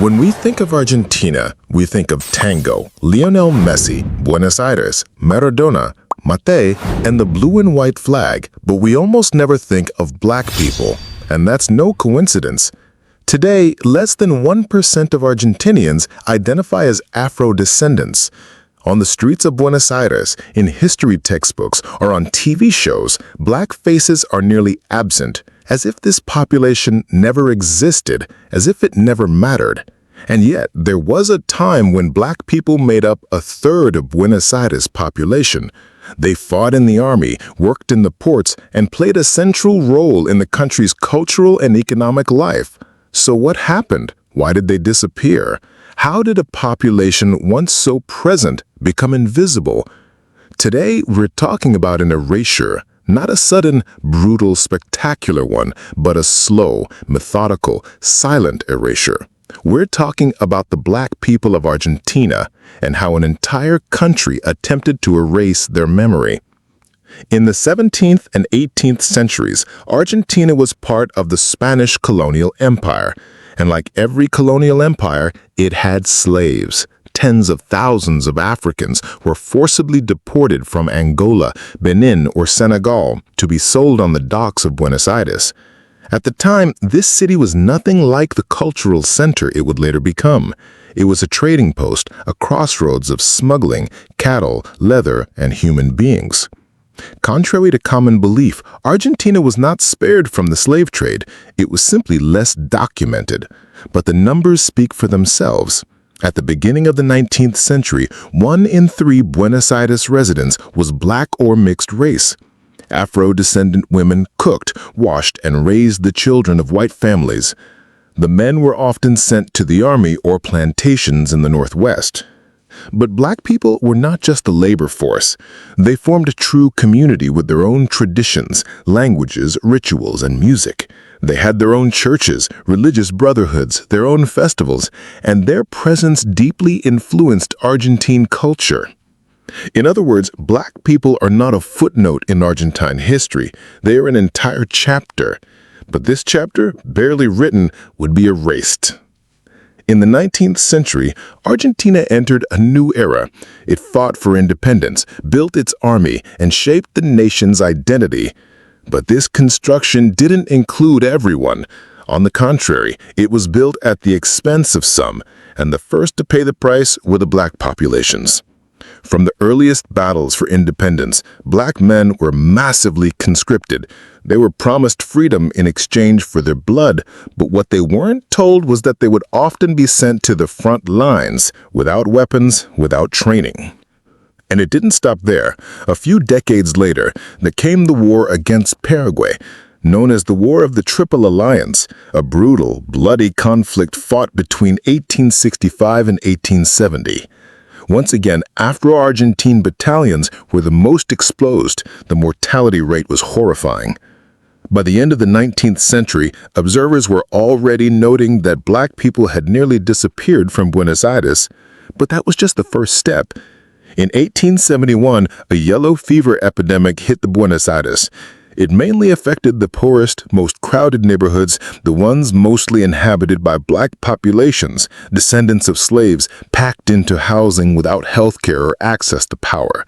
When we think of Argentina, we think of Tango, Lionel Messi, Buenos Aires, Maradona, Mate, and the blue and white flag, but we almost never think of black people, and that's no coincidence. Today, less than 1% of Argentinians identify as Afro-descendants. On the streets of Buenos Aires, in history textbooks, or on TV shows, black faces are nearly absent, as if this population never existed, as if it never mattered. And yet, there was a time when black people made up a third of Buenos Aires' population. They fought in the army, worked in the ports, and played a central role in the country's cultural and economic life. So what happened? Why did they disappear? How did a population once so present become invisible? Today, we're talking about an erasure, not a sudden, brutal, spectacular one, but a slow, methodical, silent erasure. We're talking about the black people of Argentina and how an entire country attempted to erase their memory. In the 17th and 18th centuries, Argentina was part of the Spanish colonial empire. And like every colonial empire, it had slaves. Tens of thousands of Africans were forcibly deported from Angola, Benin, or Senegal to be sold on the docks of Buenos Aires. At the time, this city was nothing like the cultural center it would later become. It was a trading post, a crossroads of smuggling, cattle, leather, and human beings. Contrary to common belief, Argentina was not spared from the slave trade. It was simply less documented. But the numbers speak for themselves. At the beginning of the 19th century, 1 in 3 Buenos Aires residents was black or mixed race. Afro-descendant women cooked, washed, and raised the children of white families. The men were often sent to the army or plantations in the Northwest. But black people were not just the labor force. They formed a true community with their own traditions, languages, rituals, and music. They had their own churches, religious brotherhoods, their own festivals, and their presence deeply influenced Argentine culture. In other words, black people are not a footnote in Argentine history. They are an entire chapter. But this chapter, barely written, would be erased. In the 19th century, Argentina entered a new era. It fought for independence, built its army, and shaped the nation's identity. But this construction didn't include everyone. On the contrary, it was built at the expense of some, and the first to pay the price were the black populations. From the earliest battles for independence, black men were massively conscripted. They were promised freedom in exchange for their blood, but what they weren't told was that they would often be sent to the front lines, without weapons, without training. And it didn't stop there. A few decades later, there came the war against Paraguay, known as the War of the Triple Alliance, a brutal, bloody conflict fought between 1865 and 1870. Once again, Afro-Argentine battalions were the most exposed. The mortality rate was horrifying. By the end of the 19th century, observers were already noting that black people had nearly disappeared from Buenos Aires. But that was just the first step. In 1871, a yellow fever epidemic hit the Buenos Aires. It mainly affected the poorest, most crowded neighborhoods, the ones mostly inhabited by black populations, descendants of slaves packed into housing without health care or access to power.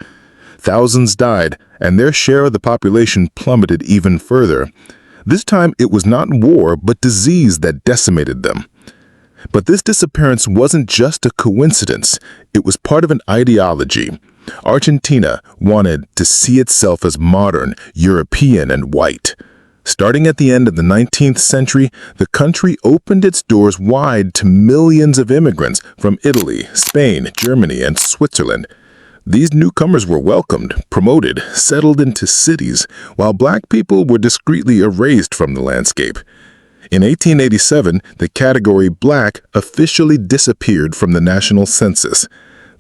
Thousands died, and their share of the population plummeted even further. This time, it was not war, but disease that decimated them. But this disappearance wasn't just a coincidence. It was part of an ideology. Argentina wanted to see itself as modern, European, and white. Starting at the end of the 19th century, the country opened its doors wide to millions of immigrants from Italy, Spain, Germany, and Switzerland. These newcomers were welcomed, promoted, settled into cities, while black people were discreetly erased from the landscape. In 1887, the category black officially disappeared from the national census.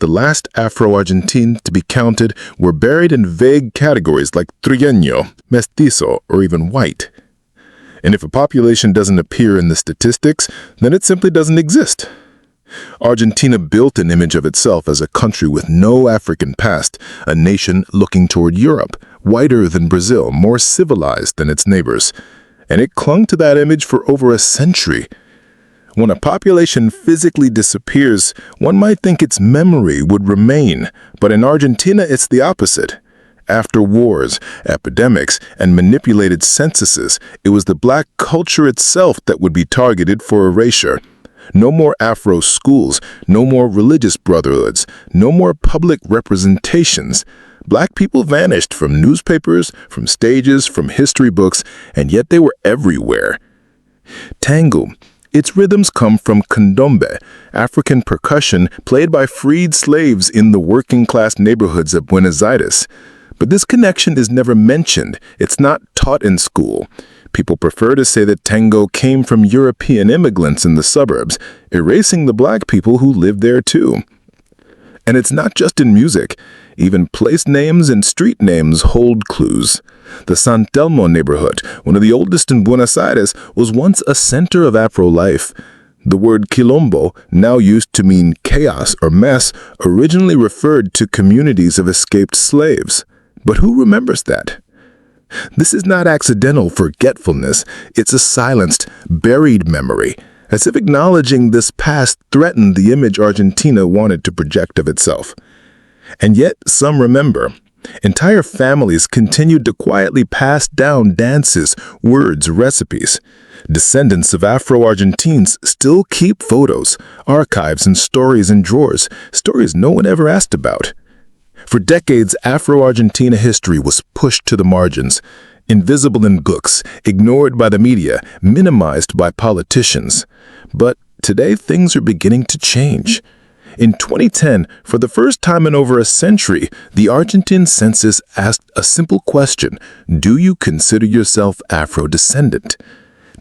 The last Afro-Argentine to be counted were buried in vague categories like trigueño, mestizo, or even white. And if a population doesn't appear in the statistics, then it simply doesn't exist. Argentina built an image of itself as a country with no African past, a nation looking toward Europe, whiter than Brazil, more civilized than its neighbors. And it clung to that image for over a century. When a population physically disappears, one might think its memory would remain, but in Argentina it's the opposite. After wars, epidemics, and manipulated censuses, it was the black culture itself that would be targeted for erasure. No more Afro schools, no more religious brotherhoods, no more public representations. Black people vanished from newspapers, from stages, from history books, and yet they were everywhere. Tango. Its rhythms come from candombe, African percussion played by freed slaves in the working-class neighborhoods of Buenos Aires. But this connection is never mentioned. It's not taught in school. People prefer to say that tango came from European immigrants in the suburbs, erasing the black people who lived there too. And it's not just in music. Even place names and street names hold clues. The San Telmo neighborhood, one of the oldest in Buenos Aires, was once a center of Afro life. The word quilombo, now used to mean chaos or mess, originally referred to communities of escaped slaves. But who remembers that? This is not accidental forgetfulness. It's a silenced, buried memory, as if acknowledging this past threatened the image Argentina wanted to project of itself. And yet, some remember. Entire families continued to quietly pass down dances, words, recipes. Descendants of Afro-Argentines still keep photos, archives, and stories in drawers, stories no one ever asked about. For decades, Afro-Argentina history was pushed to the margins, invisible in books, ignored by the media, minimized by politicians. But today, things are beginning to change. In 2010, for the first time in over a century, the Argentine census asked a simple question: do you consider yourself Afro-descendant?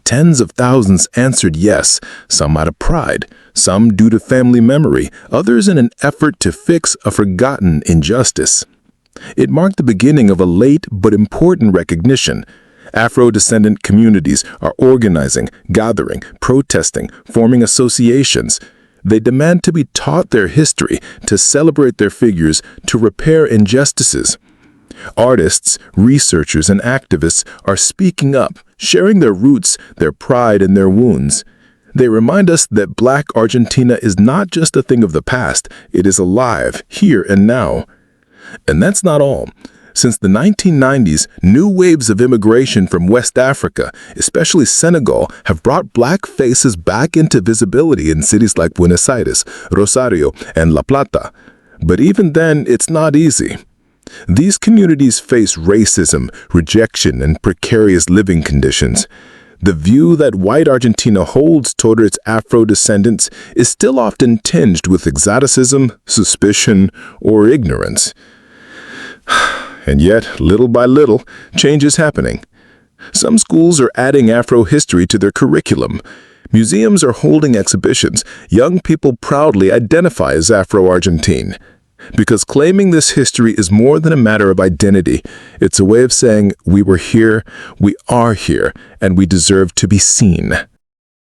Tens of thousands answered yes, some out of pride, some due to family memory, others in an effort to fix a forgotten injustice. It marked the beginning of a late but important recognition. Afro-descendant communities are organizing, gathering, protesting, forming associations. They demand to be taught their history, to celebrate their figures, to repair injustices. Artists, researchers, and activists are speaking up, sharing their roots, their pride, and their wounds. They remind us that Black Argentina is not just a thing of the past, it is alive, here and now. And that's not all. Since the 1990s, new waves of immigration from West Africa, especially Senegal, have brought Black faces back into visibility in cities like Buenos Aires, Rosario, and La Plata. But even then, it's not easy. These communities face racism, rejection, and precarious living conditions. The view that white Argentina holds toward its Afro-descendants is still often tinged with exoticism, suspicion, or ignorance. And yet, little by little, change is happening. Some schools are adding Afro history to their curriculum. Museums are holding exhibitions. Young people proudly identify as Afro-Argentine. Because claiming this history is more than a matter of identity. It's a way of saying we were here, we are here, and we deserve to be seen.